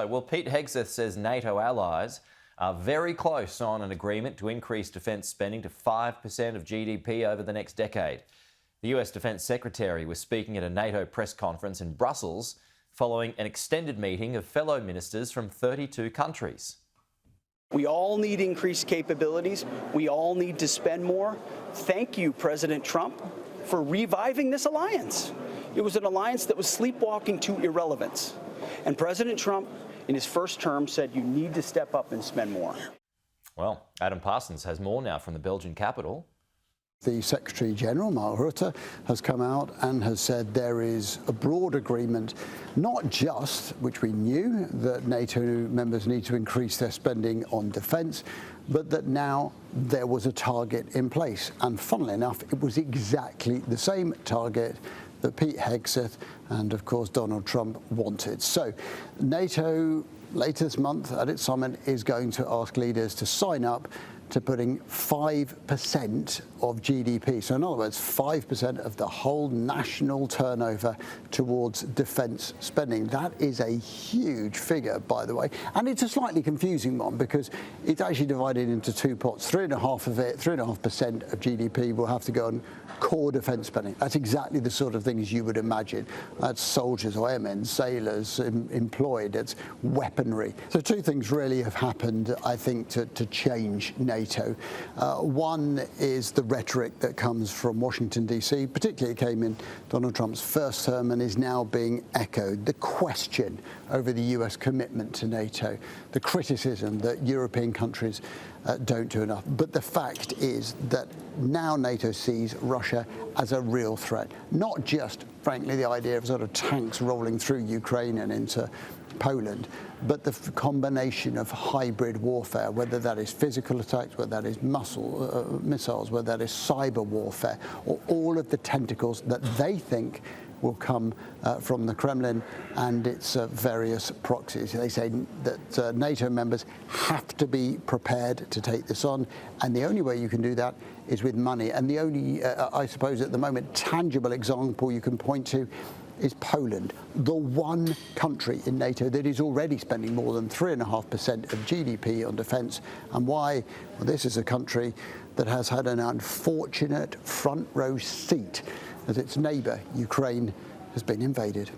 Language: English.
Well, Pete Hegseth says NATO allies are very close on an agreement to increase defence spending to 5% of GDP over the next decade. The US Defence Secretary was speaking at a NATO press conference in Brussels following an extended meeting of fellow ministers from 32 countries. We all need increased capabilities. We all need to spend more. Thank you, President Trump, for reviving this alliance. It was an alliance that was sleepwalking to irrelevance. And President Trump, in his first term, said you need to step up and spend more. Well, Adam Parsons has more now from the Belgian capital. The Secretary General, Mark Rutte, has come out and has said there is a broad agreement, not just, which we knew, that NATO members need to increase their spending on defence, but that now there was a target in place. And funnily enough, it was exactly the same target that Pete Hegseth and, of course, Donald Trump wanted. So NATO, later this month at its summit, is going to ask leaders to sign up to putting 5% of GDP, so in other words, 5% of the whole national turnover towards defence spending. That is a huge figure, by the way, and it's a slightly confusing one because it's actually divided into two pots. 3.5% of GDP will have to go on core defence spending. That's exactly the sort of things you would imagine. That's soldiers, airmen, sailors employed, it's weaponry. So two things really have happened, I think, to change NATO. One is the rhetoric that comes from Washington, D.C., particularly it came in Donald Trump's first term and is now being echoed. The question over the US commitment to NATO, the criticism that European countries don't do enough. But the fact is that now NATO sees Russia as a real threat, not just, frankly, the idea of sort of tanks rolling through Ukraine and into Poland, but the combination of hybrid warfare, whether that is physical attacks, whether that is missiles, whether that is cyber warfare, or all of the tentacles that they think will come from the Kremlin and its various proxies. They say that NATO members have to be prepared to take this on, and the only way you can do that is with money. And the only, I suppose at the moment, tangible example you can point to is Poland, the one country in NATO that is already spending more than 3.5% of GDP on defence. And why? Well, this is a country that has had an unfortunate front row seat as its neighbour, Ukraine, has been invaded.